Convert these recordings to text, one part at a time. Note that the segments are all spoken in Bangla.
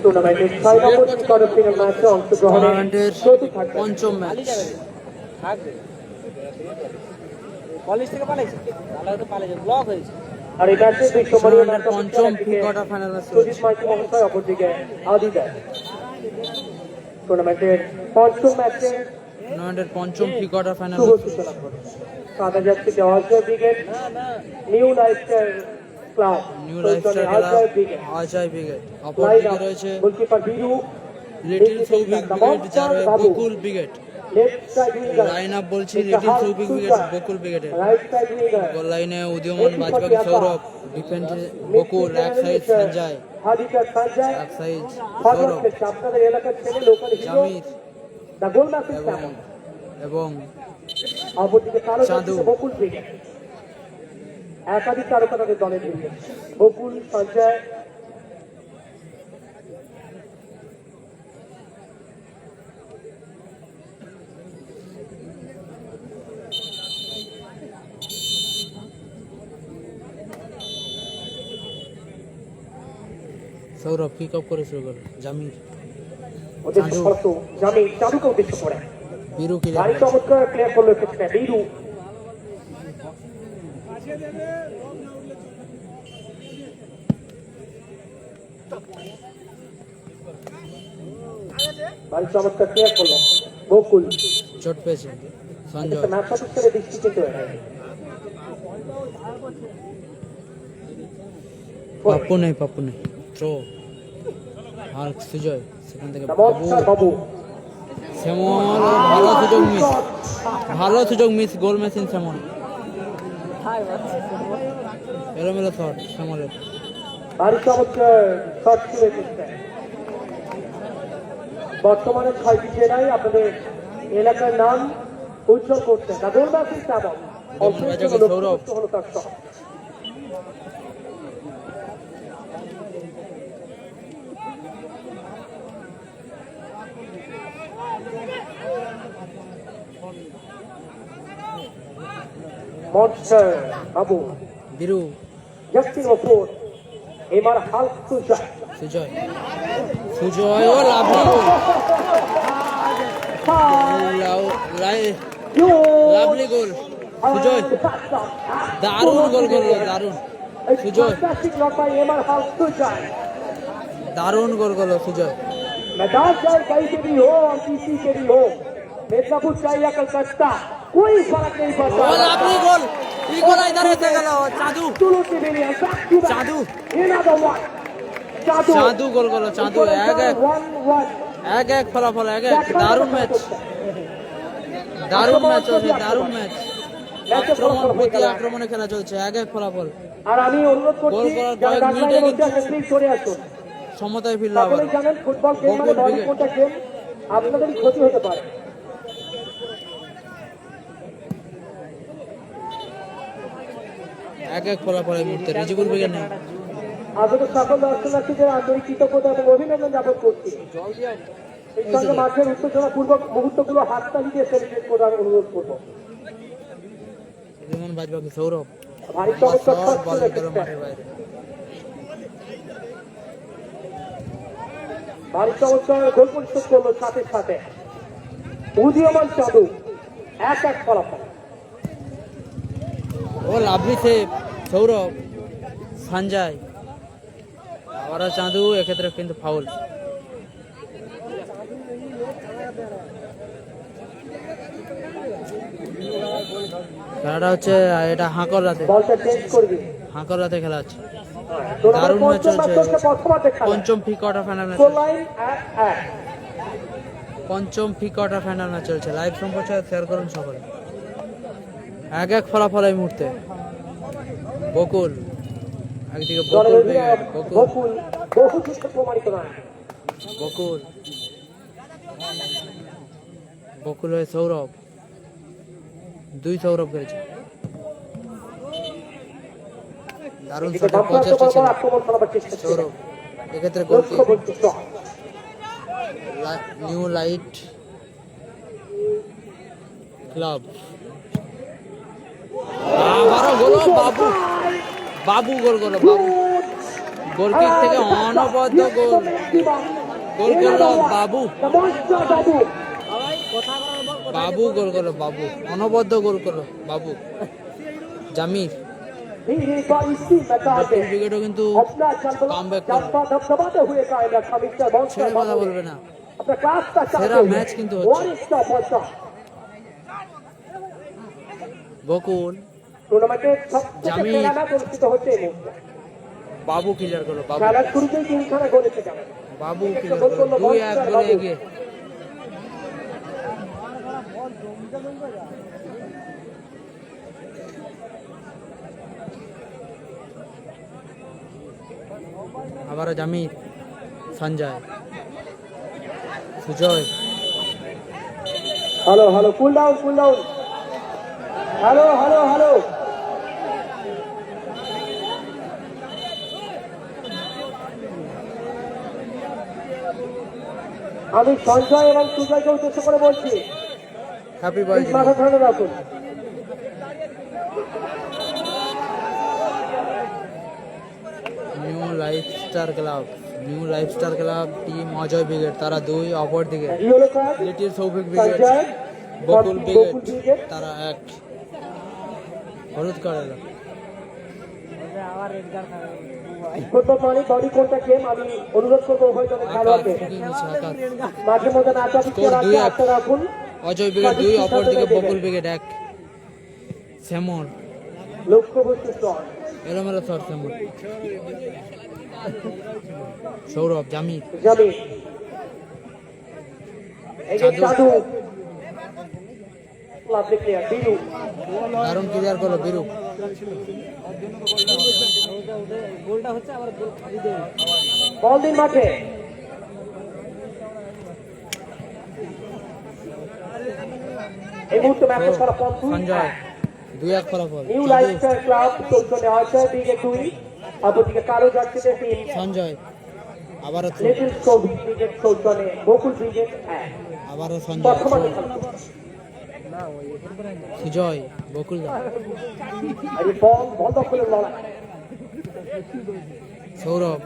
টুর্নামেন্টের 6 নম্বর কোয়ার্টার ফাইনাল ম্যাচে অংশগ্রহণের পঞ্চম ম্যাচ। কলেজ থেকে পালাইছে, তাহলে তো পালাইছে, ব্লক হয়েছে। আর এই ম্যাচে বিশ্বমানীয় পঞ্চম quarter final match. Sujit Maity মহাশয় অপরদিকে আদিদা। টুর্নামেন্টের পঞ্চম ম্যাচে টুর্নামেন্টের পঞ্চম প্রি কোয়ার্টার ফাইনাল শুভ সূচনা করে কাদা যাচ্ছে Ajay brigade, new lifestyle club, new lifestyle Ajay brigade, Ajay brigade. অপরদিকে রয়েছে goalkeeper Biru, little Souvik brigade, যার Bakul brigade. Left side winger line up বলছি লিটল সৌভিক ব্রিগেড, বকুল ব্রিগেডের। রাইট সাইড উইঙ্গার গোল লাইনে উদীয়মান বাজপাখি সৌরভ, ডিফেন্সে বকুল, এক সাইড সঞ্জয়, হাদিকা সঞ্জয়, এক সাইড ফরওয়ার্ড সৌরভ, থেকে আপনাদের এলাকার ছেলে লোকাল হিরো জামির দা গোল মাস্টার এবং এবং অপরদিকে কালো চাঁদু। যাচ্ছে বকুল ব্রিগেড। একাধিক তারকা তাদের দলে জড়িয়ে বকুল, সঞ্জয়, সৌরভ কিক অফ করে শুরু করে জামির, ওদের চাঁদু। শর্ত জামিন চাঁদুকে উদ্দেশ্য করে বীরু কি ভারী চমৎকার ক্লিয়ার করলো এক্ষেত্রে বীরু। ভারী চমৎকার ক্লিয়ার করলো বকুল। চোট পেয়েছে সঞ্জয়। ম্যাচ অফিসারের দৃষ্টি কিন্তু পাপ্পু নেই থ্রো আর সুজয়, সেখান থেকে বাবু, বাবু শ্যামল, ভালো সুযোগ মিস, ভালো সুযোগ মিস, গোল মেশিন শ্যামল। এলোমেলো শট শ্যামলের। ভারী চমৎকার শট ছিল এক্ষেত্রে। বর্তমানে 6টি জেলায় আপনাদের এলাকার নাম উজ্জ্বল করছেন নাগরবাসী শ্যামল। সৌরভ। হলো তার শট। মনস্টার বাবু বীরু, জাস্টিন ওপর এবার হাল্ক সুজয় সুজয়, সুজয় ও lovely goal, lovely goal Sujoy, দারুণ গোল করলো, দারুণ সুজয়, দারুণ গোল করলো সুজয়। मैदान चाहे कहीं के भी हो और किसी के भी हो, मिर्जापुर चाहे या कलकत्ता, कोई फर्क नहीं पड़ता। ও লাভলি গোল, কি গোল ইধার এসে গেল, চাঁদু, Absolutely brilliant. Back to back. Chandu, Another one. চাঁদু। চাঁদু গোল করলো, চাঁদু। এক এক ফলাফল, এক দারুণ ম্যাচ, দারুণ ম্যাচ চলছে, দারুণ ম্যাচ। আক্রমণ প্রতি আক্রমণে খেলা চলছে, এক ফলাফল। আর আমি অনুরোধ করছি গোল করার যারা কয়েক মিনিটে ডাক্তারের মধ্যে কিন্তু আছেন, প্লিজ সরে আসুন। সমতায় ফিরল আবার। সকলেই জানেন ফুটবল গেম মানে বকুল ব্রিগেড। কোনটা গেম, আপনাদেরই ক্ষতি হতে পারে। এক ফলাফল এই মুহূর্তে রিজিকুল ব্রিগেড নেই। আপনাদের সকল দর্শনার্থীদের আন্তরিক কৃতজ্ঞতা এবং অভিনন্দন জ্ঞাপন করছি। এই সঙ্গে মাঠের উত্তেজনা পূর্বক মুহূর্তগুলো হাততালি দিয়ে সেলিব্রেট করার অনুরোধ করবো। যেমন বাজবাকি সৌরভ, ভারী চমৎকার সব শট বল ছিল গেল এক্ষেত্রে। মাঠের বাইরে। ভারী চমৎকার গোল পরিশোধ করলো সাথে সাথে উদীয়মান চাঁদু। এক ফলাফল। ও লাভলি সেভ সৌরভ, সঞ্জয়, আবারও চাঁদু, এক্ষেত্রে কিন্তু ফাউল। খেলাটা হচ্ছে এটা হাঁকর রাতে, বলটা চেঞ্জ করবি। হাঁকর রাতে খেলা হচ্ছে। দারুণ ম্যাচ চলছে। প্রথমার্ধে খেলা। পঞ্চম pre quarter final match, score line 1-1। পঞ্চম প্রি কোয়ার্টার ফাইনাল ম্যাচ চলছে। লাইভ সম্প্রচার শেয়ার করুন সকলে। এক ফলাফল এই মুহূর্তে। বকুল একদিকে, বকুল ব্রিগেড, বকুল বহু কিছু প্রমাণিত নয়। বকুল, বকুল হয়ে সৌরভ, দুই সৌরভ গেছে। দারুণ এদিকে শটের বামপ্রান্ত প্রচেষ্টা ছিল বরাবর আক্রমণ চালাবার চেষ্টা ছিল। সৌরভ, এক্ষেত্রে গোল কি? লক্ষ্যবস্তু শট। নিউ লাইট ক্লাব, আবারও গোল, বাবু, বাবু গোল করলো, বাবু, গোলকিক থেকে অনবদ্য গোল গোল করলো বাবু বাবু গোল করলো বাবু অনবদ্য গোল করলো বাবু জামির উইকেটও কিন্তু কামব্যাক করলো ছেড়ে কথা বলবে না সেরা ম্যাচ কিন্তু হচ্ছে বকুল টুর্নামেন্টের সবথেকে জামিল। সেরা ম্যাচ অনুষ্ঠিত হচ্ছে এই মুহূর্তে। বাবু ক্লিয়ার করলো বাবু খেলার শুরুতেই তিনখানা গোল এসে গেল। বাবু ক্লিয়ার করলো 2-1 গোলে এগিয়ে আবারও Jamir Sanjay Sujoy hello hello cool down hello hello hello আমি সঞ্জয় এবং সুজয়কে উদ্দেশ্য করে বলছি হ্যাপি প্লিজ মাথা ঠান্ডা রাখুন। New lifestyle club team Ajay brigade তারা 2 অপর দিকে yellow card little Souvik brigade Sanjay Bakul Bakul brigade brigade. তারা 1 হলুদ কার্ড এলো ফুটবল মানে বডি কন্ট্যাক্ট গেম। আমি অনুরোধ করবো উভয় দলের আকাশ খেলোয়াড়কে ঢুকিয়ে নিচ্ছে আকাশ মাঝে মধ্যে নাচাপিচ্ছে স্কোর রাখতে 2-1 আস্থা রাখুন। অজয় ব্রিগেড 2 অপর দিকে বকুল ব্রিগেড 1 শ্যামল লক্ষ্যবস্তু শট এলোমেলো শট শ্যামল সৌরভ জামির জামিল এই যে চাঁদু। চাঁদু ক্লাব প্লেয়ার বিরু দারুণ ক্লিয়ার করলো বিরু বল দিন মাঠে এই মুহূর্তে ম্যাচের ফলাফল সঞ্জয় 2-1 ফলাফল নিউ লাইফস্টাইল ক্লাব চৌচনে অজয় ব্রিগেড 2 অপরদিকে কালো জার্সিতে টিম সঞ্জয় আবারও throw, লিটল সৌভিক ব্রিগেড চৌচনে বকুল ব্রিগেড 1 আবারও সঞ্জয় বর্তমানে throw, সুজয় বকুল আর এই বল বল দখলের লড়াই সৌরভ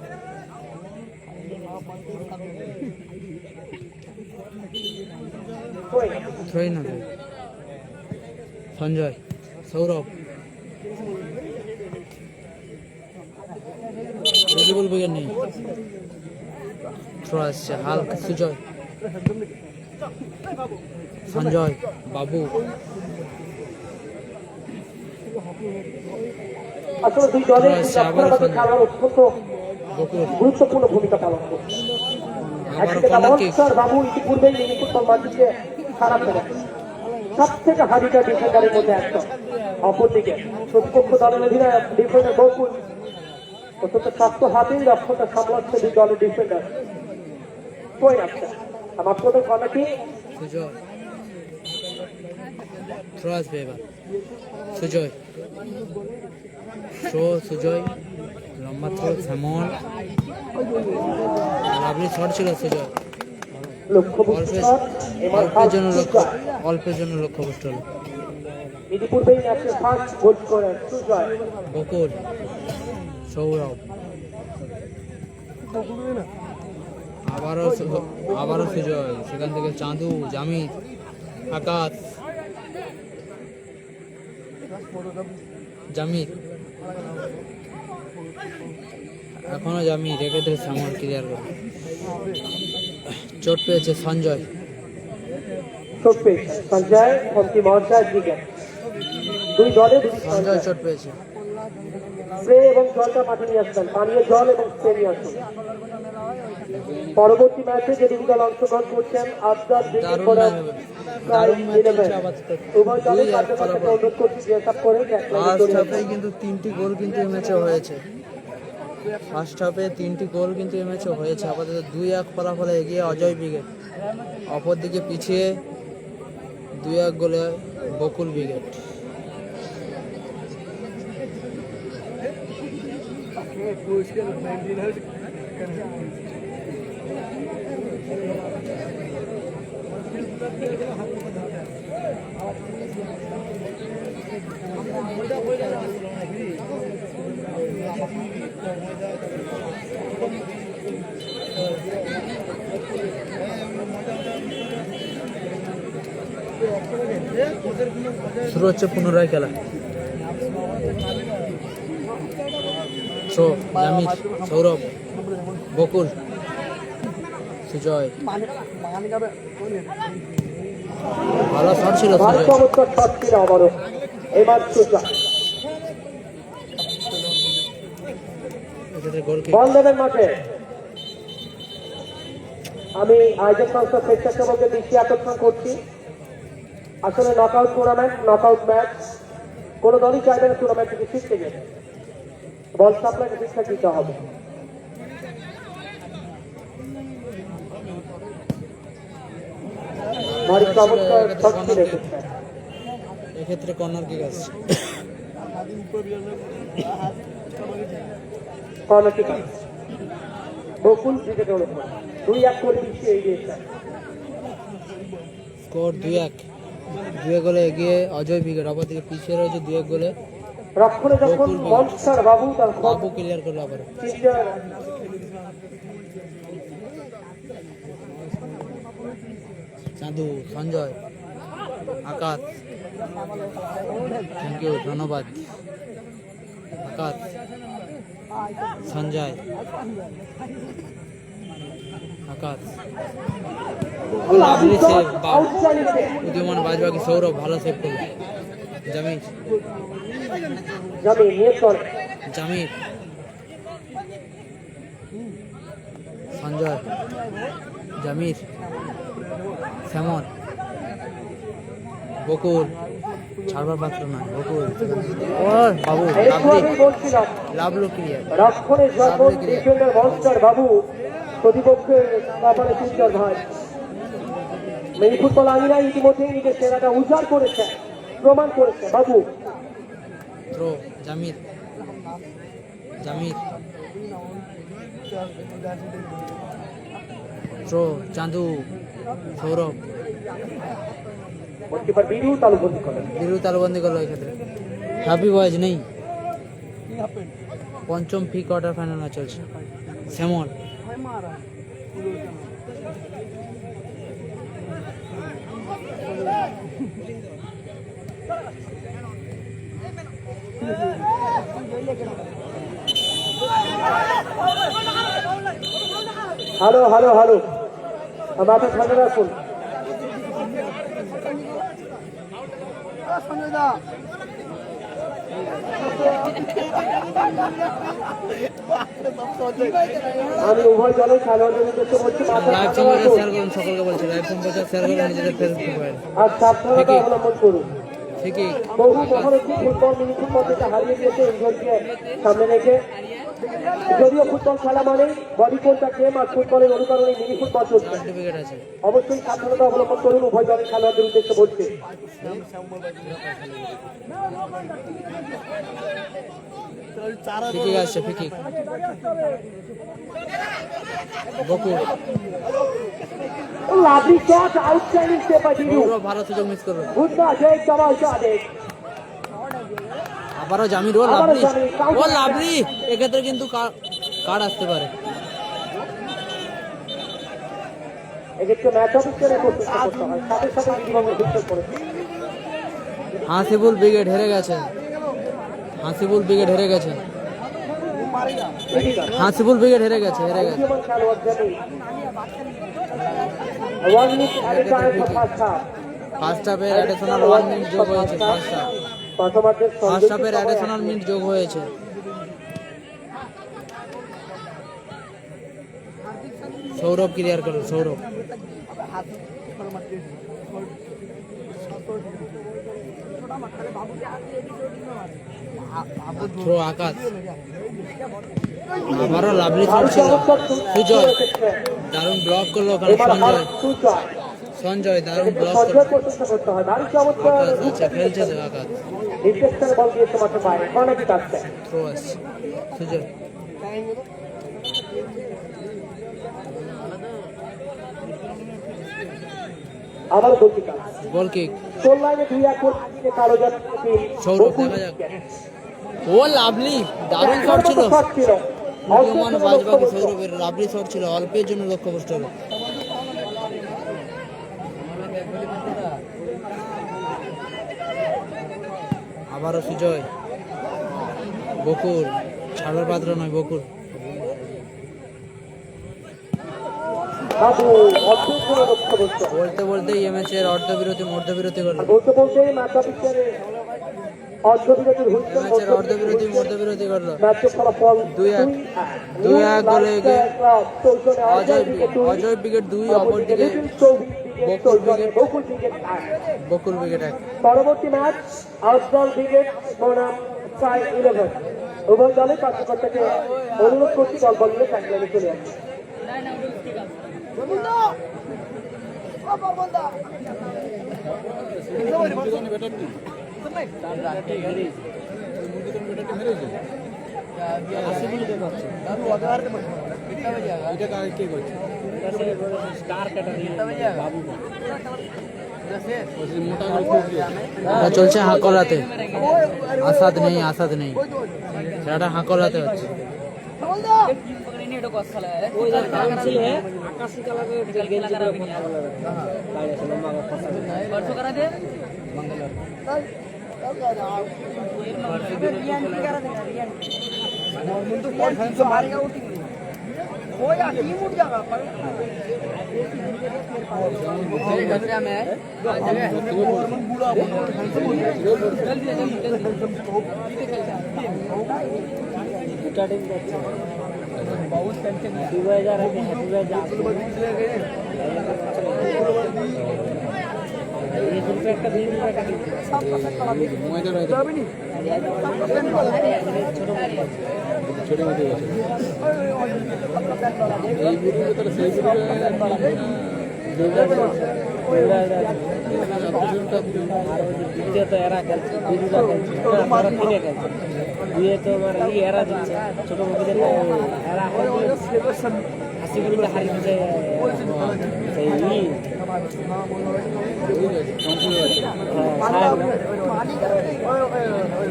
থ্রোইন হবে সঞ্জয় সৌরভ ভিজিবল উইকেট নেই থ্রো আসছে হালকা সুজয় সঞ্জয় বাবু আসলে দুই দলের আচ্ছা, আবার আপনাদের সঞ্জয়। খেলার অত্যন্ত বকুল গুরুত্বপূর্ণ ভূমিকা পালন করছে আবার একদিকে কর্নার কিক মনসার বাবু ইতিপূর্বেই মিনি ফুটবল মাঠটিকে খারাপ করেছে সব থেকে হাজিটা ডিফেন্ডারের মধ্যে একটা অপরদিকে প্রতিপক্ষ দলের অধিনায়ক ডিফেন্ডার বকুল অত্যন্ত শক্ত হাতেই লক্ষ্যটা সামলাচ্ছে দুই দলের ডিফেন্ডার কই আসছে আমার প্রথম কর্নার কি সুজয় থ্রো আসবে এবার সুজয় থ্রো সুজয় লম্বা থ্রো শ্যামল লাভলি শট ছিল সুজয় লক্ষ্যবস্তু শট এবার অল্পের জন্য লক্ষ্যভ্রষ্ট হলো ইতিপূর্বেই ম্যাচের ফার্স্ট গোল করেন সুজয় বকুল সৌরভ আবারও সুজয় সেখান থেকে চাঁদু জামির আকাশ জামির এখনো জামির রেখে ধরে শ্যামল ক্লিয়ার করে চোট পেয়েছে সঞ্জয় চোট পেয়েছে সঞ্জয় অন্তিম অধ্যায় দিকে দুই দলে দুটি সঞ্জয় চোট পেয়েছে স্প্রে এবং জলটা মাঠে নিয়ে আসবেন পানীয় জল এবং স্প্রে নিয়ে আসুন পরবর্তী ম্যাচে যে দুই দল অংশগ্রহণ করছেন আফটার দারুণ ম্যাচ হবে দারুণ ম্যাচ হচ্ছে আপাতত উভয় দলের 2-1 কার্যকর্তাকে ফলাফল অনুরোধ করছি ড্রেস আপ করে ফার্স্ট হাফে কিন্তু 3টি গোল কিন্তু এই ম্যাচে হয়েছে ফার্স্ট হাফে 3টি গোল কিন্তু এই ম্যাচে হয়েছে আপাতত 2-1 ফলাফলে এগিয়ে অজয় ব্রিগেড অপরদিকে পিছিয়ে 2-1 গোলে বকুল ব্রিগেড শুরু হচ্ছে পুনরায় খেলা। থ্রো জামির, সৌরভ, বকুল, সুজয়। ভালো শট ছিল ভারী সুজয়। চমৎকার শট ছিল আবারও এবার সুজয়। এক্ষেত্রে গোল কিক। বল দেবেন মাঠে। আমি আয়োজক সংস্থা স্বেচ্ছাসেবকের দৃষ্টি আকর্ষণ করছি, আসলে নকআউট টুর্নামেন্ট, নকআউট ম্যাচ, কোন দলই চাইবে না টুর্নামেন্ট থেকে শিখতে গেলে বল সাপ্লাইকে শিক্ষা দিতে হবে। ভারী চমৎকার শট ছিল এক্ষেত্রে। এক্ষেত্রে কর্নার কিক আসছে। কর্নার কিক আসছে। বকুল ক্রিকেটের উপর 2-1 করে পিছিয়ে এগিয়েছে। স্কোর 2-1। 2 গোলে এগিয়ে অজয় উইকেট, অপর দিকে পিছিয়ে রয়েছে 2-1 গোলে রক্ষণে যখন বকুল বল। মনস্টার বাবু তার বাবু ক্লিয়ার করলো আবার। Fielder Chandu, Sanjay, Akash, thank you, ধন্যবাদ। Akash, Sanjay, Akash, lovely save, outside উদীয়মান বাজবাকি সৌরভ ভালো সেভ করলো। জামির, জামি নিয়ে চলে জামির, সঞ্জয়, জামির, শ্যামল, বকুল, ছাড়বার পাত্র নয় বকুল। ও বাবু, একটু লাভলি, আগেই বলছিলাম লাভলু ক্লিয়ার। রক্ষণে যখন ডিফেন্ডার মনস্টার বাবু প্রতিপক্ষের কপালে সুন্দর ভাই। মেরি ফুটবল আমিরা ইতিমধ্যেই নিজের সেরাটা উজাড় করেছে, প্রমাণ করেছে বাবু। থ্রো জামির, জামির, থ্রো চাঁদু, সৌরভ, গোলকিপার বিরু তালুবন্দি করেন। বিরু তালবন্দি করলো এক্ষেত্রে। হ্যাপি বয়েজ নেই। পঞ্চম ফি কোয়ার্টার ফাইনাল ম্যাচ চলছে। শ্যামল, হ্যালো হ্যালো হ্যালো, মাথা ঠান্ডা রাখুন। আমি উভয় দলের খেলোয়াড়দের উদ্দেশ্যে বলছি মাথা লাইভ ঠান্ডা সম্প্রচার রাখুন শেয়ার করুন, সকলকে বলছি লাইভ সম্প্রচার শেয়ার করুন নিজেদের ফেসবুক প্রোফাইল। আর সাবধানতা অবলম্বন করুন। ঠিকই। বহু মহারথী ফুটবল মিনি ফুটবল থেকে হারিয়ে গিয়েছে ইংল্যান্ডকে সামনে রেখে। যদিও ফুটবল খেলা মানে বডি কন্ট্যাক্ট গেম, আর ফুটবলের অনুকরণে মিনি ফুটবল চলছে। সার্টিফিকেট আছে। অবশ্যই সাবধানতা অবলম্বন করুন, উভয় দলের খেলোয়াড়দের উদ্দেশ্যে বলছে। ঠিকই আসছে, ঠিকই। বকুল, লাভলি শট, আউটসাইডিং স্টেপ বাই বিরু। সৌরভ ভালো সুযোগ মিস করলো। গুড শট, এই কামাল শট। আবারও জামির, ও আবারও লাভলি, জামির, counter ও attack। লাভলি। এক্ষেত্রে কিন্তু কার্ড আসতে পারে। এক্ষেত্রে ম্যাচ অফিসারের প্রস্তুত করতে হয়, সাথে সাথে বিধিভঙ্গ ভিত্তিক করেছে। হাসিবুল ব্রিগেড হেরে গেছে। হাসিবুল ব্রিগেড হেরে গেছে। হাসিবুল ব্রিগেড হেরে গেছে, হেরে গেছে। উদীয়মান খেলোয়াড় Jamir. 1 minute added time for first half. First হাফের অ্যাডিশনাল 1 মিনিট যোগ হয়েছে। ফার্স্ট হাফ, প্রথমার্ধের ফার্স্ট হাফের অ্যাডিশনাল মিনিট যোগ হয়েছে। সৌরভ ক্লিয়ার করল, সৌরভ। থ্রো আকাশ, আবারও লাভলি শট ছিল। সুজয় দারুণ ব্লক করলো ওখানে। সঞ্জয় দারুণ ব্লক করলো। সঞ্জয় প্রস্তুত করতে হয়, ভারী চমৎকার আকাশ আচ্ছা খেলছে তো আকাশ। ডিফেন্সের বল দিয়েছে মাঠে বাইরে, কর্নার কিক আসছে। থ্রো আসছে সুজয়। আবার গোল কিক আসছে। বল কিক। গোল লাইনে 2-1 গোল দিয়ে কালো জার্সি সৌরভ দেখা যাক। ও লাভলি, দারুণ শট ছিল। শট ছিল উদীয়মান বাজবাকি সৌরভের লাভলি শট ছিল, অল্পের জন্য লক্ষ্যভ্রষ্ট হলো। আবারও সুজয়, বকুল, ছাড়ার পাত্র নয় বকুল। বাবু অর্ধেক করে লক্ষ্যভ্রষ্ট। বলতে বলতে এই ম্যাচের অর্ধবিরতি মধ্যবিরতি করলো। বলতে বলতে ম্যাচটা পিছনে অর্ধবিরতির হুইসেল ম্যাচের অর্ধবিরতি মধ্যবিরতি করলো। ম্যাচের ফলাফল 2-1 2-1 গোলে এগিয়ে অজয় উইকেট 2, অপরদিকে বকুল উইকেট 1। পরবর্তী ম্যাচ আউটবল ব্রিগেড বনাম স্কাই 11। উভয় দলের কার্যকর্তাকে অনুরোধ করছি দল বদলে ট্যাকলাইনে চলে আসছে। এটা চলছে হাঁকলাতে, আসাদ নেই, সেটা হাঁকলাতে হচ্ছে।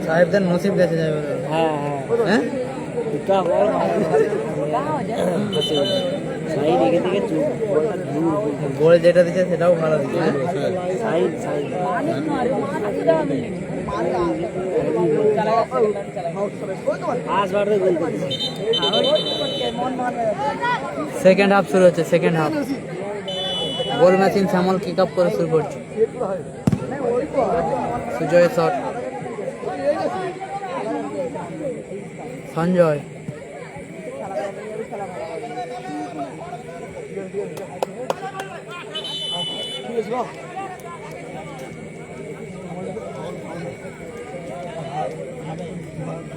সাহেবদের নসিব গেছে যাবে। হ্যাঁ গোল যেটা দিচ্ছে সেটাও ভালো দিচ্ছে। সেকেন্ড হাফ শুরু হচ্ছে, সেকেন্ড হাফ। গোল মেশিন শ্যামল কিক আপ করে শুরু করছে। সুজয় শট, সঞ্জয়,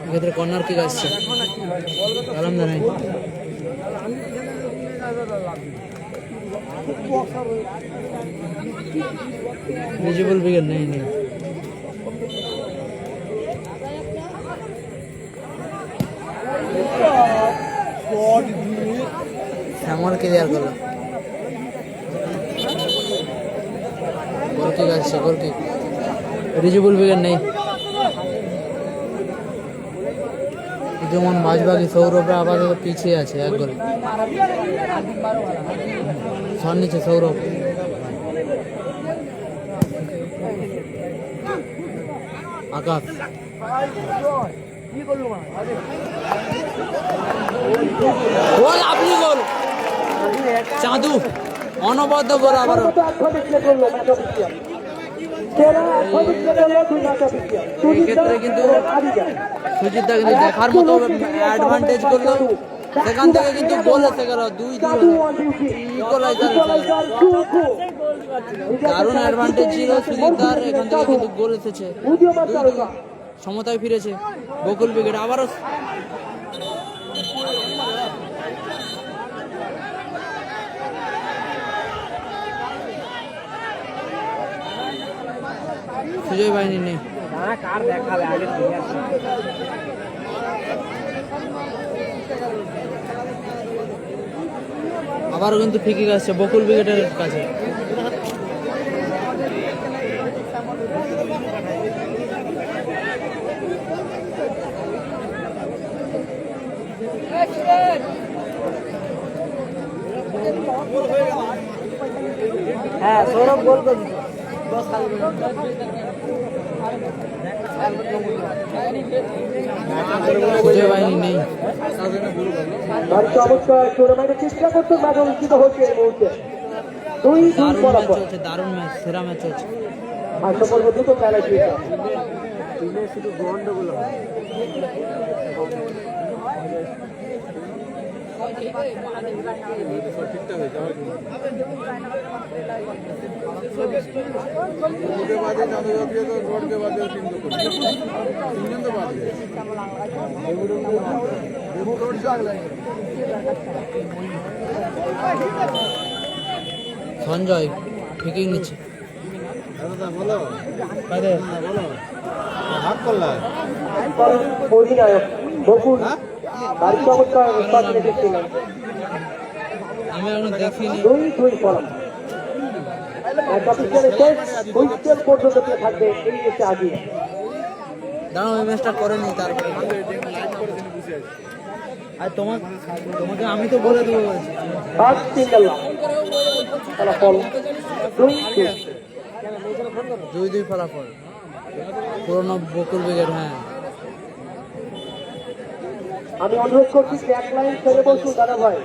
এক্ষেত্রে কর্নার কিক আসছে, আলমদা নাই। ভিজিবল উইকেট নেই। শ্যামল ক্লিয়ার করলো, গোল কিক আসছে, গোল কিক। রিজিবুল উইকেট নেই। যেমন বাজবাকি সৌরভরা আপাতত পিছিয়ে আছে এক গোলে। শট নিচ্ছে সৌরভ, আকাশ, গোল, আপনি গোল, চাঁদু অনবদ্য গোল আবার। এই ক্ষেত্রে কিন্তু সুজিতদা কিন্তু দেখার মতো অ্যাডভান্টেজ করলো, সেখান থেকে কিন্তু গোল এসে গেল 2-2। দারুণ অ্যাডভান্টেজ ছিল সুজিতদার, এখান থেকে কিন্তু গোল এসেছে। সমতায় ফিরেছে বকুল উইকেট। আবারও সুজয় বাহিনী নেই। আবারও কিন্তু ফ্রি কিক আসছে বকুল উইকেটের কাছে। হ্যাঁ সৌরভ গোল করে খুঁজে পাইনি নেই। ভারী চমৎকার টুর্নামেন্টের চেষ্টা করতে ম্যাচ অনুষ্ঠিত হচ্ছে এই মুহূর্তে। দুই দারুণ ম্যাচ ফলাফল চলছে, দারুণ ম্যাচ, সেরা ম্যাচ চলছে। আশা করবো দুটো পেনাল্টি। শুধু গন্ডগোল হয়। সঞ্জয় ঠিকই নিচ্ছে। অধিনায়ক বকুল ভারী চমৎকার উৎপাদ রেখেছিলেন। আমি এখনো দেখিনি। দুই ফলাফল ম্যাচ অফিসিয়ালের শেষ হুইসেল পর্যন্ত কে থাকবে এই এসে আগিয়ে। দাঁড়াও, ওই ম্যাচটা করে নি তারপরে। আর তোমাকে আমি তো বলে দেবো বলেছি। ফার্স্ট সিঙ্গেল ফলাফল 2-2। 2-2 ফলাফল। পুরোনো বকুল ব্রিগেড। হ্যাঁ, আমি অনুরোধ করছি ব্যাক লাইন ছেড়ে বসুন দাদা ভাই,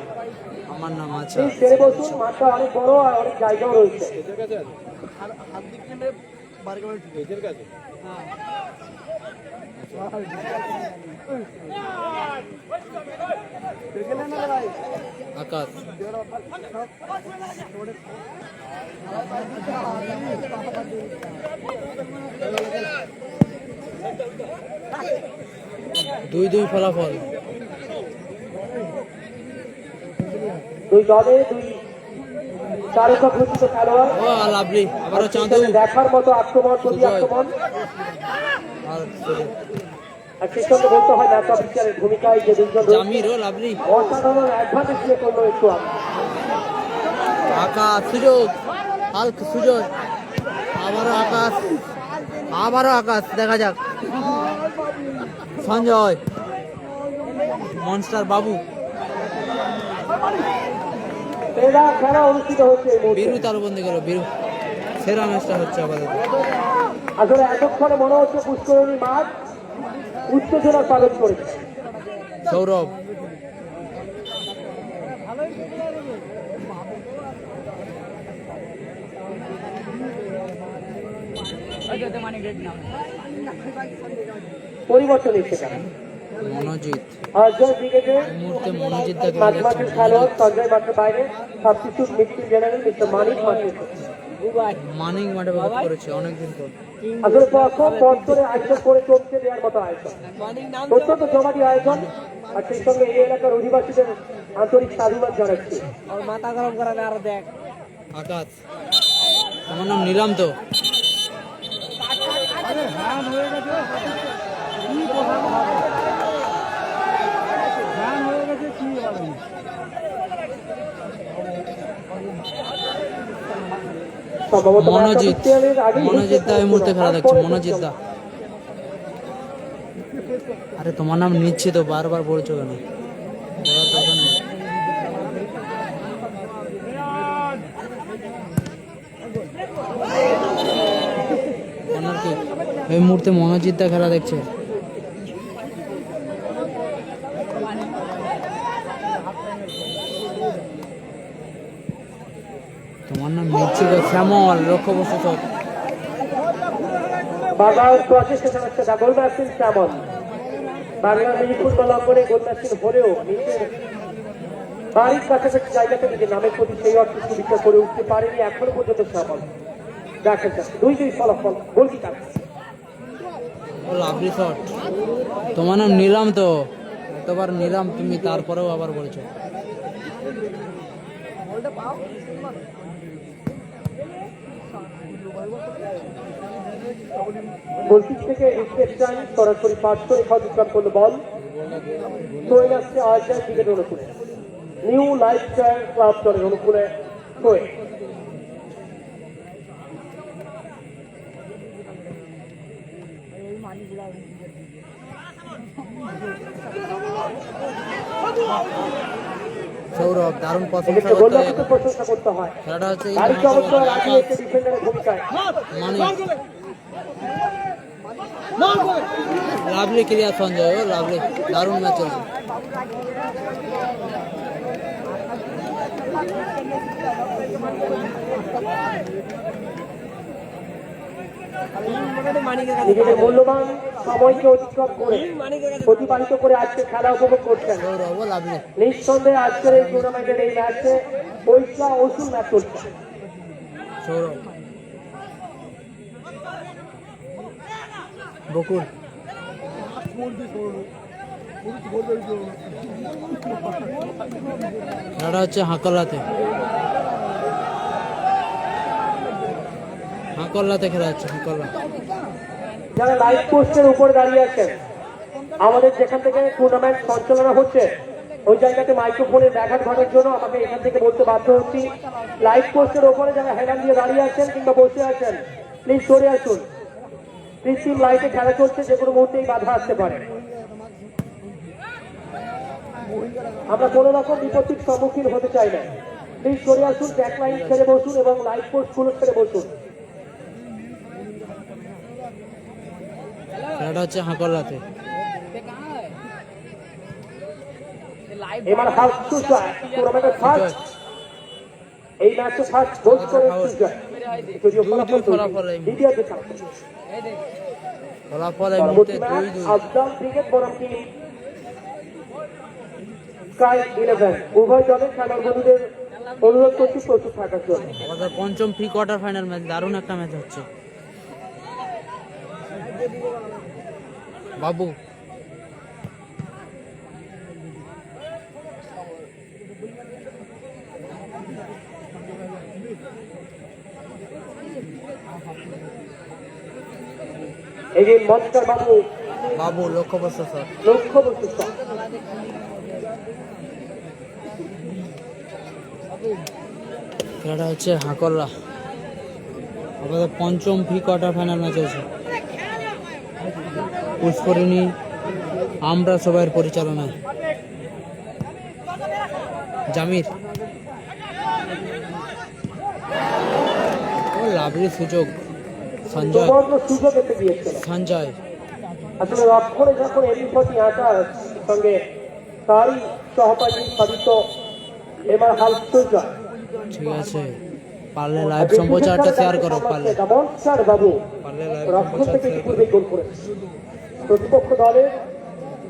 আমার নাম আছে। প্লিজ ছেড়ে বসুন। মাঠটা অনেক বড় আর অনেক জায়গাও রয়েছে। আকাশ দুই দুই ফলাফল। দুই দলে দুই তারকা ঘোষিত খেলোয়াড়। ও লাভলি, আবারও চাঁদু দেখার মতো আক্রমণ, প্রতি আক্রমণ। আর আর সেই সঙ্গে বলতে হয় ম্যাচ অফিসিয়ালের ভূমিকায় যে দুজন জামির। ও লাভলি, অসাধারণ অ্যাডভান্টেজ দিয়ে করলো একটু আগে। আকাশ সুযোগ, হালক সুযোগ, আবারও আকাশ, দেখা যাক। সঞ্জয় মনস্টার বাবু। সেরা খেলা অনুষ্ঠিত হচ্ছে এই মুহূর্তে। বীরু তার বন্দি করো, বীরু। সেরা ম্যাচটা হচ্ছে আপাতত। আসলে এতক্ষণে মনে হচ্ছে পুষ্করণী মাঠ উত্তেজনা পালন করেছে। সৌরভ পরিবর্তন এসে গেল। মনোজিৎ আর জয় ব্রিগেডের এই মুহূর্তে মনোজিৎ দাকে মাঝমাঠের খেলোয়াড় সঞ্জয় মাঠের বাইরে, সাবস্টিটিউট মিডফিল্ড জেনারেল মিস্টার মানিক মাঠে। মানিক মাঠে ব্যাট করেছে অনেকদিন পর। আসলে প্রথম বছরে আয়োজন করে চমকে দেওয়ার মতো আয়োজন, অত্যন্ত জমাটি আয়োজন। আর সেই সঙ্গে এই এলাকার অধিবাসীদের আন্তরিক সাধুবাদ জানাচ্ছি। মাথা গরম করাবে আরো দেখ। আকাশ, আমার নাম নিলাম তো। সম্ভবত মনোজিৎ, অফিসিয়ালের আগেই মনোজিৎ দা এই মুহূর্তে খেলা দেখছে। মনোজিৎ দা, আরে তোমার নাম নিচ্ছি তো, বারবার বলছো কেন? বলার দরকার নেই। Corner kick. এই মুহূর্তে মনোজিৎ দা খেলা দেখছে। তোমার নাম নিচ্ছি তো, শ্যামল লক্ষ্যবস্তু। বাংলার প্রচেষ্টা চালাচ্ছে দা গোল ম্যাচিং শ্যামল। বাংলার এই ফুটবল অঙ্গনে গোল ম্যাচিং হলেও নিজের বাড়ির কাছাকাছি জায়গা থেকে যে নামের প্রতি সেই অর্থ সুবিধা করে উঠতে পারেনি এখনো পর্যন্ত শ্যামল। দেখা যাক 2-2 ফলাফল। গোলকিপার ও লাভলি শট। তোমার নাম নিলাম তো, এতবার নিলাম তুমি, তারপরেও আবার বলছো। গোলকিপ থেকে স্টেপটাইম সরাসরি পাস করে অতিক্রম করলো বল। সোয়েন আসছে আর্জার ক্রিকেট অনুকূলে, নিউ লাইফস্টাইল ক্লাব দলের অনুকূলে সোয়েন। সৌরভ দারুণ প্রশংসা এক্ষেত্রে করতে হয়। গোলরক্ষকের প্রশংসা করতে হয়। খেলাটা হচ্ছে এই গাড়ি মহাসভা চমৎকার রাখি একটি ডিফেন্ডারের ভূমিকায়। মানে লাভলি ক্লিয়ার সঞ্জয়, ও লাভলি, দারুণ ম্যাচ চলছে। নিজেদের মূল্যবান সময়কে অতিক্রম করে প্রতিপালিত করে আজকে খেলা উপভোগ করছেন। সৌরভ ও লাভলি। নিঃসন্দেহে আজকের এই টুর্নামেন্টের এই ম্যাচে পয়সা ওসুল ম্যাচ চলছে। সৌরভ বকুল খেলাটা হচ্ছে হাকলাতে, হাকলাতে খেলা হচ্ছে, হাকলা। যারা লাইভ পোস্টের উপরে দাঁড়িয়ে আছেন, আমাদের যেখান থেকে টুর্নামেন্ট সঞ্চালনা হচ্ছে ওই জায়গাতে মাইক্রোফোনের ব্যাঘাত ঘটার জন্য আমাকে এখান থেকে বলতে বাধ্য হচ্ছি, লাইভ পোস্টের উপরে যারা হেলান দিয়ে দাঁড়িয়ে আছেন কিংবা বসে আছেন, প্লিজ সরে আসুন। কৃত্রিম লাইটে খেলা চলছে, যে কোনো মুহূর্তেই বাধা আসতে পারে। আমরা কোনো রকম বিপত্তির সম্মুখীন হতে চাই না। প্লিজ সরে আসুন, ব্যাক লাইন ছেড়ে বসুন এবং লাইভ পোস্ট গুলো ছেড়ে বসুন। খেলাটা হচ্ছে হাকলাতে। এবার ফার্স্ট সুজয় টুর্নামেন্টের ফার্স্ট, এই ম্যাচে ফার্স্ট গোল করে সুজয়, যদিও দুই ফলাফল এই মুহূর্তে। দ্বিতীয় যে খেলা ফলাফল এই মুহূর্তে 2-2। আফগান ক্রিকেট বনাম টিম স্কাই 11, উভয় দলের খেলার বন্ধুদের অনুরোধ করছি প্রস্তুত থাকার জন্য। আমাদের পঞ্চম প্রি কোয়ার্টার ফাইনাল ম্যাচ, দারুণ একটা ম্যাচ হচ্ছে। বাবু এগিয়ে মঞ্চকার বাবু, বাবু লক্ষ্যবস্তু স্যার। লক্ষ্য বস্তু খেলাটা হচ্ছে হাকল্লা, আমাদের পঞ্চম প্রি কোয়ার্টার ফাইনাল ম্যাচ হয়েছে। পুষ্করিণী আমরা সবাইয়ের পরিচালনায়। জামির ও লাভলি সুযোগ, সঞ্জয়, সুবর্ণ সুযোগ এতে দিয়েছিল। সঞ্জয় আসলে রক্ষণে যখন এলিফটি আসার সঙ্গে তারই সহপাঠী সাবিত এবার হাল সুজয়। ঠিক আছে, পারলে লাইভ সম্প্রচারটা শেয়ার করো, পারলে মনস্টার বাবু পারলে লাইভ রক্ষণ সম্প্রচার থেকে শেয়ার করো। ইতিপূর্বে গোল করেছে। প্রতিপক্ষ দলের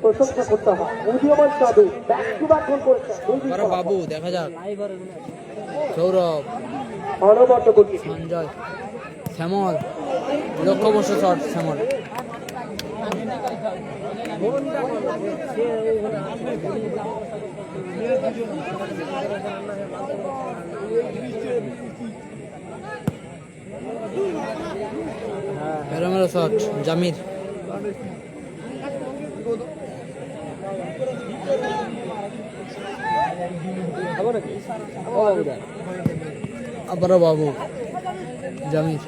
প্রশংসা করতে হয়। উদীয়মান সাধু ব্যাক টু ব্যাক গোল করেছে। আরো বাবু, দেখা যাক। সৌরভ, অনবদ্য গতি। সঞ্জয়, শ্যামল, লক্ষ্যবস্তু শট, শ্যামল। মেরো শট, জামির। আবারও বাবু, জামির।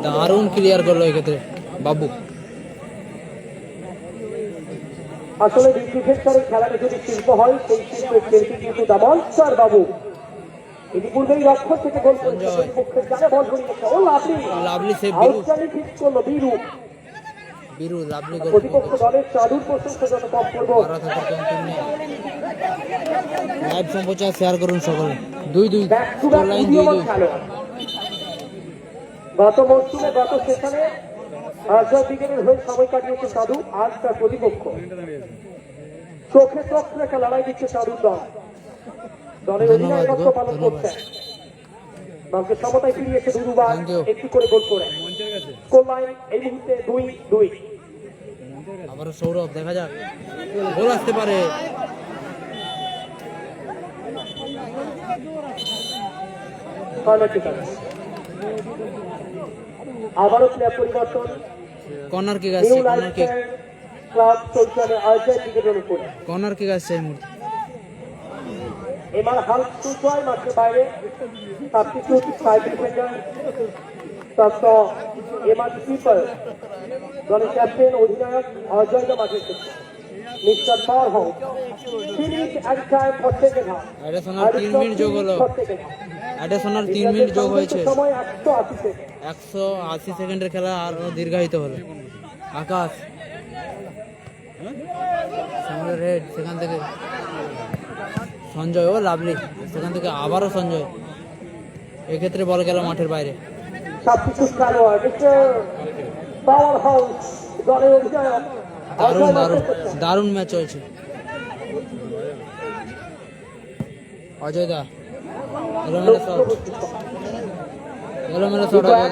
দারুণ ক্লিয়ার করলো এক্ষেত্রে বাবু। আসলে ডিফেন্সারের খেলাটা যদি শিল্প হয়, সেই শিল্পের শিল্পী কিন্তু মনস্টার বাবু ইতিপূর্বেই রক্ষণ থেকে গোল করেছে। সঞ্জয়। প্রতিপক্ষের জালে বল করিয়েছে। ও lovely lovely save, Biru, outstanding hit করলো বিরু। বিরু লাভলি গোল। প্রতিপক্ষ দলের চাদুর প্রশংসা যত কম করবো। লাইভ সম্প্রচার শেয়ার করুন সকলে। 2-2 ব্যাক টু ব্যাক লাইন উদীয়মান 2-2। খেলোয়াড়। গত মরশুমে গত সেশনে আজহার ক্রিকেটের হয়ে সময় কাটিয়েছে সাধু, আজ তার প্রতিপক্ষ। চোখে চোখ রেখে লড়াই দিচ্ছে সাধুর দল। দলের অধিনায়কত্ব পালন করছে। দলকে সমতায় ফিরিয়েছে দুবার, Thank you. একটি করে গোল করে। স্কোর লাইন এই মুহূর্তে 2-2। আবারও সৌরভ, দেখা যাক গোল আসতে পারে। কর্নার কিক আছে। আবারও প্লেয়ার পরিবর্তন। কর্নার কিক নিউ আসছে, কর্নার লাইফ কিক, ক্লাব চৌচালে আজহার ক্রিকেটের উপরে। কর্নার কিক আসছে এই মুহূর্তে। এবার হাল সুজয় মাঠের বাইরে। সাবস্টিটিউট সাইড ডিফেন্ডার তারপর এবার কিপার দলের ক্যাপ্টেন অধিনায়ক অজয় মাঠে এসেছে। Mr. Powerhouse. 3 minutes added time for second half. Additional 3 minute যোগ হলো for second half. Additional 3 minute যোগ হয়েছে সময় 180 সেকেন্ড। 180 সেকেন্ডের খেলা আরো দীর্ঘায়িত হলো আকাশ সামনে রেড সেখান থেকে সঞ্জয় ও লাভলি সেখান থেকে আবারও সঞ্জয় এক্ষেত্রে বল গেল মাঠের বাইরে সবকিছু খেলোয়াড় মিস্টার Powerhouse দলের অধিনায়ক দারুণ দারুণ দারুণ ম্যাচ চলছে অজয় দা এলোমেলো শট অজয়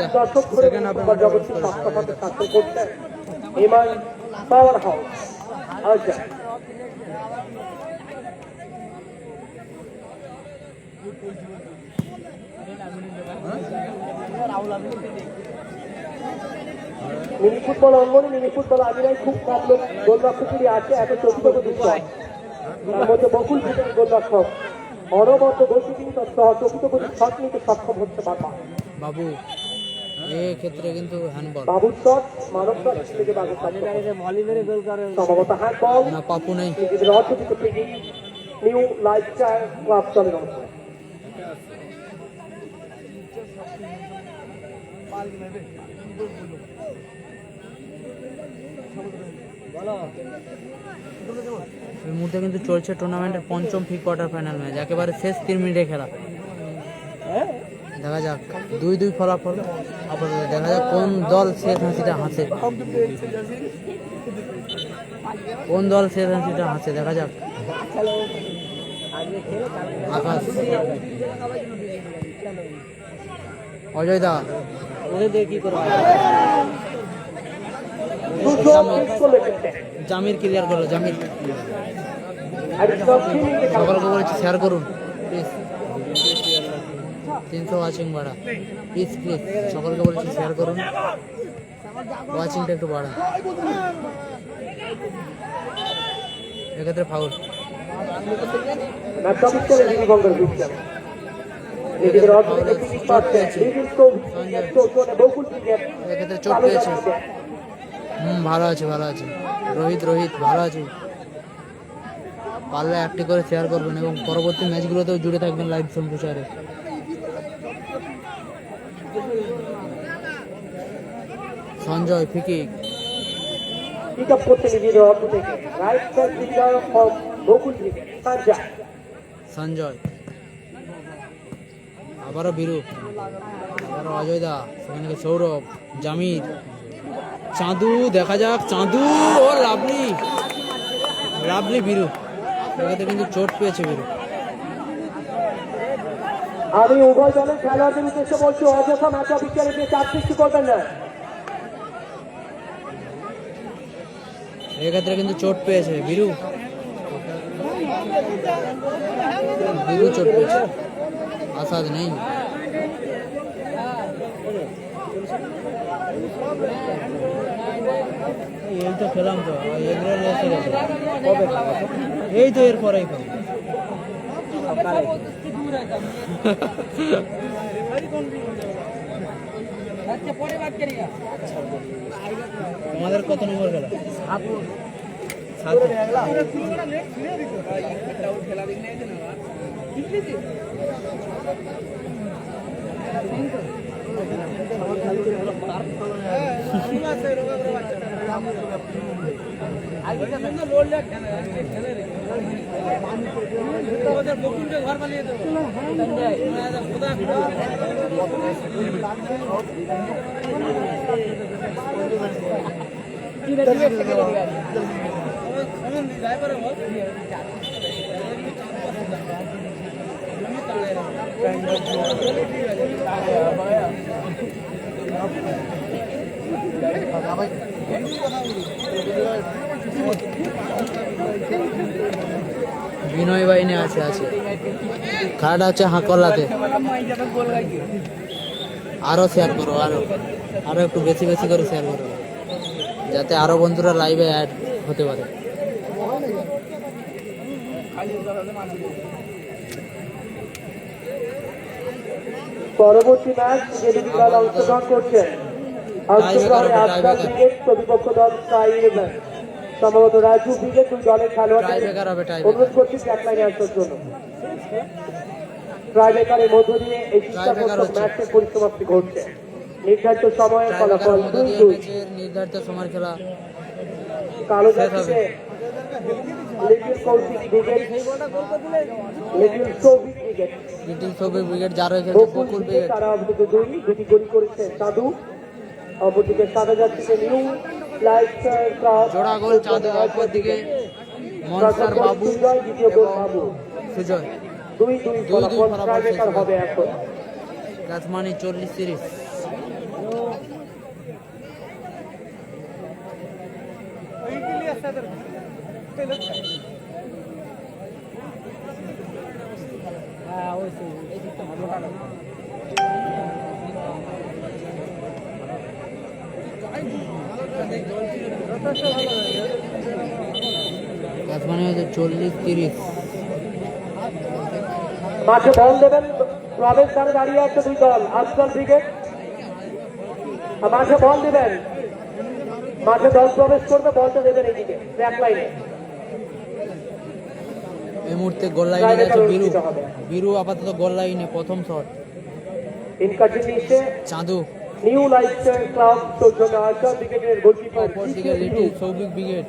দা দর্শক ধরে সেকেন্ড হাফে জগৎকে স্বাস্থ্যখাতে স্বাস্থ্য করছেন এবার Powerhouse অজয় মিনি ফুটবল অঙ্গনে মিনি ফুটবল আমিরাই খুব কম লোক গোলরক্ষকেরই আছে এত চতুর্থ দৃশ্য তার মধ্যে বকুল ফুটের গোলরক্ষক অনবদ্য গোলকিপিং সহ চতুর্থ শট নিতে সক্ষম হচ্ছে বারবার বাবু এই ক্ষেত্রে কিন্তু হ্যান্ডবল বাবুর শট মানব শট থেকে বাবুর ভলি মেরে গোল করে সম্ভবত হ্যান্ডবল না পাপু নেই নিজেদের অর্থবিত থেকে নিউ লাইফস্টাইল ক্লাব চলে গেছে এই মুহূর্তে কিন্তু চলছে টুর্নামেন্টের পঞ্চম প্রি কোয়ার্টার ফাইনাল ম্যাচ একেবারে শেষ 3 মিনিটে খেলা দেখা যাক 2-2 ফলাফল আপাতত দেখা যাক কোন দল শেষ হাসিটা হাসে দেখা যাক আকাশ অজয় দা ওদের দিয়ে কি করবো দুটো মিস করে রেখেছে জামির ক্লিয়ার করলো জামির অ্যাডিশনাল 3 মিনিটে সকলকে বলেছি শেয়ার করুন প্লিজ 300 ওয়াচিং বাড়া প্লিজ সকলকে বলেছি শেয়ার করুন ওয়াচিংটা একটু বাড়ান এক্ষেত্রে ফাউল ম্যাচ টপিক করে রিভঙ্গের বিরুদ্ধে নিজেদের অর্থবিত টিকিট পাচ্ছে লিভিং স্টোভে বকুল ক্রিকেট এক্ষেত্রে চোট পেয়েছে ভালো আছে রোহিত ভালো আছে পারলে একটি করে শেয়ার করবেন এবং পরবর্তী ম্যাচগুলোতেও জুড়ে থাকবেন লাইভ সম্প্রচারে সঞ্জয় ফিকি পিক আপ করতে নিজেদের অর্থ থেকে right side player of Bakul cricket Sanjay আবারও বীরু আবারও অজয় দা সেখানে থেকে সৌরভ জামির চাঁদু দেখা যাক চাঁদু ও লাভলি বীরু এটাতে কিন্তু চোট পেয়েছে বীরু আমি উভয় দলের খেলোয়াড়দের উদ্দেশ্যে বলছি অযথা ম্যাচ অফিসিয়ালে দিয়ে চাপ সৃষ্টি করবেন না এক্ষেত্রে কিন্তু চোট পেয়েছে বীরু চোট পেয়েছে আসাদ নেই এই তো খেলাম তো এগুলো এসে গেছে এই তো এরপরেই তোমাদের কত নম্বর খেলা ঘর বানিয়ে দেবো বিনয় বাহিনী আছে খেলাটা হচ্ছে হাঁকলাতে আরো শেয়ার করো আরো একটু বেশি করে শেয়ার করো যাতে আরো বন্ধুরা লাইভে অ্যাড হতে পারে পরবর্তী ম্যাচ যেটি দল অংশগ্রহণ করছেন প্রতিপক্ষ দল সম্ভবত রাজু ব্রিগেড দুই দলের খেলোয়াড় টাইব্রেকার হবে, টাইব্রেকার। অনুরোধ করছি ব্যাক লাইনে আসার জন্য। ট্রাইবেকারের মধ্য দিয়ে এই ট্রাইবেকার শিক্ষাপ্রসব হচ্ছে। ম্যাচের পরিসমাপ্তি ঘটছে। নির্ধারিত সময়ের টাইব্রেকারের ফলাফল মধ্য 2-2। দিয়ে ম্যাচের নির্ধারিত সময়ের খেলা কালো শেষ জার্সিতে হবে। Little Koushik brigade, little Souvik brigade, little Souvik brigade, যার হয়ে বকুল বকুল ব্রিগেড ব্রিগেড। তারা অবস্থিত দুটি গোল করেছে সাধু। অপরদিকে সাদা জার্সিতে নিউ লাইফ ক্লাব জোড়া গোল চাঁদু, অপর দিকে মনসার বাবু দ্বিতীয় গোল এবং বাবু। সুজয়। 2-2 ফলাফল ফলাফল ট্রাইবেকার শেষ হবে এখন। কাজমানি 40-30। হ্যাঁ ওই সেই এই দিকটা মোটা না। কাজমানি হচ্ছে 40-30। মাঠে বল দেবেন, প্রবেশ দ্বারে দাঁড়িয়ে আছে দুই দল। আফজাল ব্রিগেড মাঠে বল দেবেন, মাঠে দল প্রবেশ করবে, বলটা দেবেন এইদিকে ব্যাক লাইনে। এই মুহূর্তে গোল লাইনে যাচ্ছে বিরু। বিরু আপাতত গোল লাইনে, প্রথম শট। ইনকাটিং নিচে চাঁদু, নিউ লাইফ ক্লাব চৌদ্দ আফজাল ব্রিগেডের গোলকিপার অপর দিকে little Souvik brigade.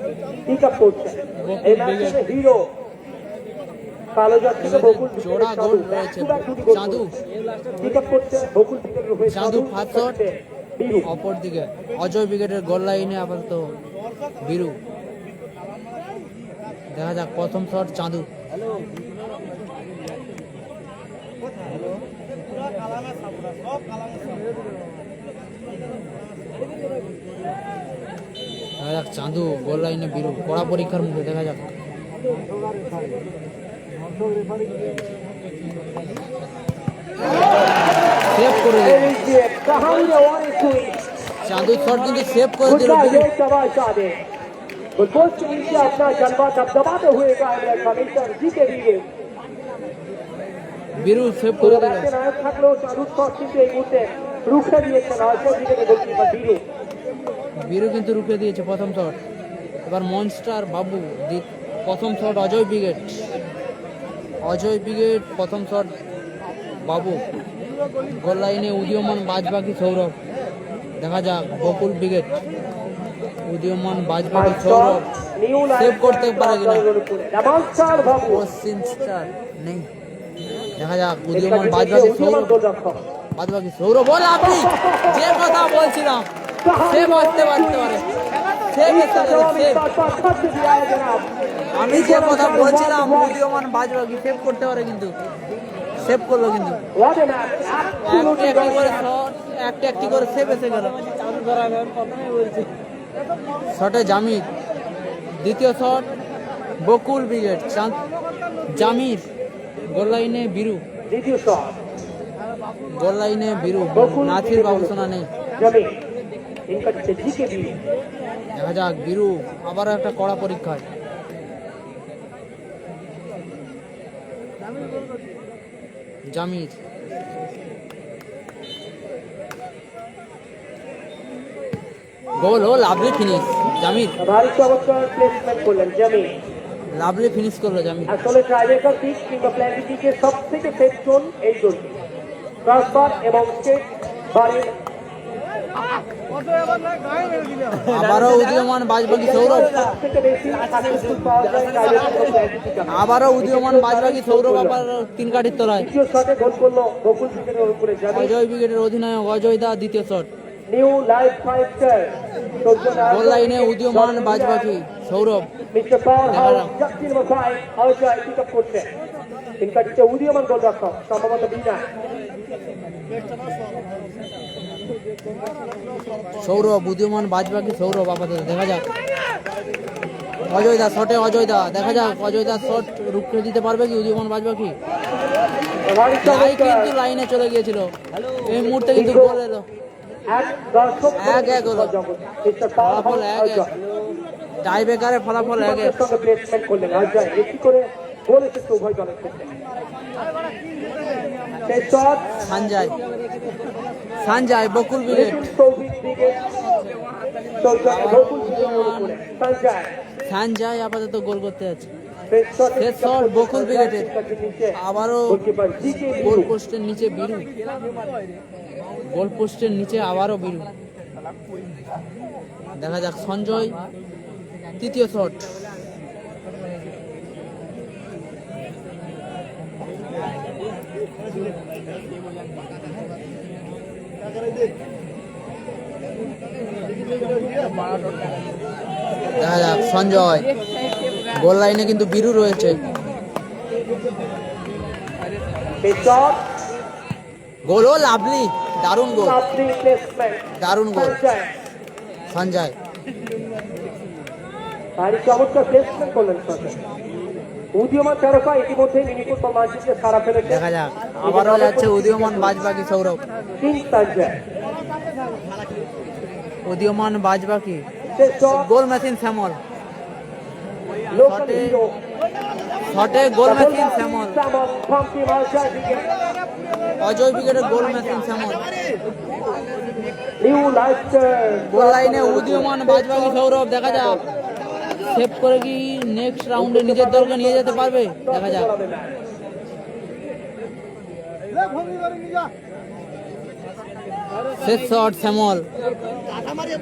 Pick up করছে বকুল এই ব্রিগেড। ম্যাচে হিরো কালো জার্সিতে বকুল জোড়া ব্রিগেডের গোল সাধু রয়েছে। back to back দুটি গোল চাঁদু, পিক আপ করছে বকুল ব্রিগেডের হয়ে চাঁদু সাধু ফার্স্ট শট। বিরু। অপর দিকে অজয় ব্রিগেডের গোল লাইনে আপাতত বিরু। দেখা যাক প্রথম শট চাঁদু। দেখা যাক চাঁদু গোল লাইনে বিরু, কড়া পরীক্ষার মুখে। দেখা যাক সেভ করে দিল लीजिए कहानी और सुई চাঁদু। शॉट কিন্তু সেভ করে দিল गुड्डा বিরু। ये दबा चाहे फुटबॉल के नीचे अपना जलवा दबदबाते हुए कायम रखा मिस्टर जी के लिए বিরু সেভ করে দিল। রাতে নায়ক থাকলেও চালু শট কিন্তু এই মুহূর্তে রুখে দিয়েছেন অজয় ব্রিগেডের গোলকিপার বিরু। বিরু কিন্তু রুখে দিয়েছে প্রথম শট। এবার মনস্টার বাবু প্রথম shot Ajay brigade. Ajay brigade প্রথম শট বাবু। গোল লাইনে উদীয়মান বাজবাকি সৌরভ। দেখা যাক বকুল ব্রিগেড, উদীয়মান বাজবাকি সৌরভ নিউ সেভ করতে পারে কিনা। রামাচার বাবু পশ্চিম স্টার নেই। দেখা যাক উদীয়মান বাজবাকি সৌরভ। গোলরক্ষক বাজবাকি সৌরভ বল। আপনি যে কথা বলছিলাম সেভ আসতে পারতে পারে, সেভ আসতে পারে, সেভ। আমি যে কথা বলছিলাম উদীয়মান বাজবাকি সেভ করতে পারে, কিন্তু সেভ করলো। কিন্তু একটি করে শট, একটি করে সেভ এসে গেল। চালু করা আমি প্রথমেই বলছি। শটে জামির। দ্বিতীয় শট বকুল ব্রিগেড। জামির গোল লাইনে বিরু। দ্বিতীয় শট গোল লাইনে বিরু। বকুল নাথির বাবুসোনা নেই। জমি ইনকা জিকে দিয়ে দেখা যাক বিরু আবারও একটা কড়া পরীক্ষায়। জামির গোল ও লাভলি ফিনিশ। জামির ভারী চমৎকার প্লেসমেন্ট করলেন জমি। লাভলি ফিনিশ করলো জামির। আসলে ট্রাইবেকার পিচ কিংবা প্ল্যান্টি পিচের সব থেকে সেফ জোন এই জোনটি। ট্রান্সফার এবং স্টেট বাড়ির আবারও উদীয়মান বাজবাকি সৌরভ। সব থেকে বেশি সাকসেসফুল পাওয়া যায় ট্রাইবেকার ও প্ল্যান্টি পিচ। আবারও উদীয়মান বাজবাকি সৌরভ আবার তিন কাঠির তলায়। দ্বিতীয় শটে গোল করলো বকুল ব্রিগেডের উপরে জমি। অজয় ব্রিগেডের অধিনায়ক অজয় দা দ্বিতীয় শট। New life five star goal লাইনে উদীয়মান বাজবাকি Sourav. Mister powerhouse Justin মশাই অজয় পিক আপ করছে। ইনকা দিচ্ছে উদীয়মান গোলরক্ষক সম্ভবত বিনা। সৌরভ উদীয়মান বাজবাকি সৌরভ আপাতত। দেখা যাক অজয় দা শটে অজয় দা। দেখা যাক অজয় দা শট রুখে দিতে পারবে কি উদীয়মান বাজবাকি। ভারী তাই চমৎকার কিন্তু লাইনে চলে গিয়েছিল। এই মুহূর্তে কিন্তু গোল এলো। এক দর্শক 1-1 হলো। মিস্টার পাওয়ার ফলাফল হাউস 1-1। অজয় টাই ব্রেকারের ফলাফল 1-1। সঙ্গে প্লেসমেন্ট করলেন অজয়। একটি করে গোল এসেছে উভয় দলের ক্ষেত্রে। সেই শট সানজাই বকুল ব্রিগেড। সৌভিক ব্রিগেড বকুল ব্রিগেডের উপরে সঞ্জয় সঞ্জয় আপাতত গোল করতে যাচ্ছে। শেষ শট শেষ শট বকুল ব্রিগেডের। আবারও গোলকিপার জিকে গোল বিরু। পোস্টের নিচে বিরু, গোল পোস্টের নিচে আবারও বিরু। দেখা যাক সঞ্জয় তৃতীয় শট। দেখা যাক সঞ্জয়, গোল লাইনে কিন্তু বিরু রয়েছে। শেষ শট গোলও লাভলি, দারুণ গোল, আপনি প্লেসমেন্ট দারুণ গোল সঞ্জয় সঞ্জয়। ভারী চমৎকার প্লেসমেন্ট করলেন সঞ্জয়। উদীয়মান তারকা ইতিমধ্যে মিনিপুর মাঝিকে সারা ফেলেছে। দেখা যাক আবারও যাচ্ছে উদীয়মান বাজবাকি সৌরভ, কিং সঞ্জয়। উদীয়মান বাজবাকি। শেষ শট গোল মেশিন শ্যামল, লোকাল শটে- হিরো শটে গোল মেশিন শ্যামল। সামন ফাম্পি মার্শাল দিকে অজয় ব্রিগেডের গোল মেশিন শ্যামল। নিউ লাইফস্টাইল গোল লাইনে উদীয়মান বাজবাকি সৌরভ। দেখা যাক সেভ করে কি নেক্সট রাউন্ডে নিজের দলকে নিয়ে যেতে পারবে। দেখা যাক শেষ শট শ্যামল,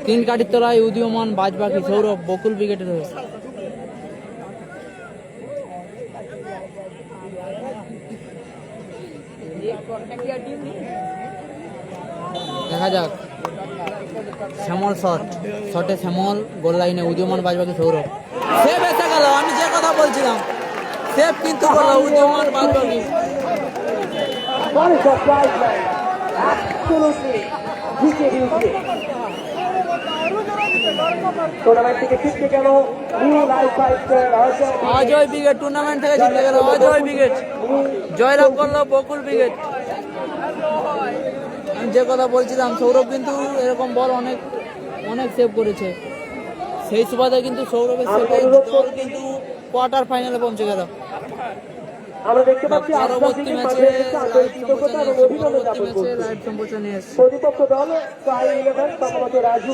3 কাঠির তলায় উদীয়মান বাজবাকি সৌরভ বকুল ব্রিগেডের হয়ে। দেখা যাক শ্যামল শট, শটে শ্যামল, গোল লাইনে উদীয়মান বাজবাকি সৌরভ। সেভ এসে গেল, আমি যে কথা বলছিলাম সেভ কিন্তু করলো উদীয়মান বাজবাকি। What a surprise, man. Absolutely. GK beauty. Tournament থেকে ছিটকে গেল new lifestyle Ajay brigade tournament থেকে জিতে গেল। অজয় ব্রিগেড জয়লাভ করলো বকুল ব্রিগেড। আমি যে কথা বলছিলাম সৌরভ কিন্তু এরকম বল অনেক অনেক সেভ করেছে, সেই সুবাদে কিন্তু সৌরভের সেভে দল কিন্তু কোয়ার্টার ফাইনালে পৌঁছে গেল। আমরা দেখতে পাচ্ছি পরবর্তী ম্যাচে আন্তরিক কৃতজ্ঞতা এবং অভিনন্দন জ্ঞাপন করছি। লাইভ সম্প্রচার নিয়ে এসেছে। প্রতিপক্ষ দল 5-11 সম্ভবত রাজু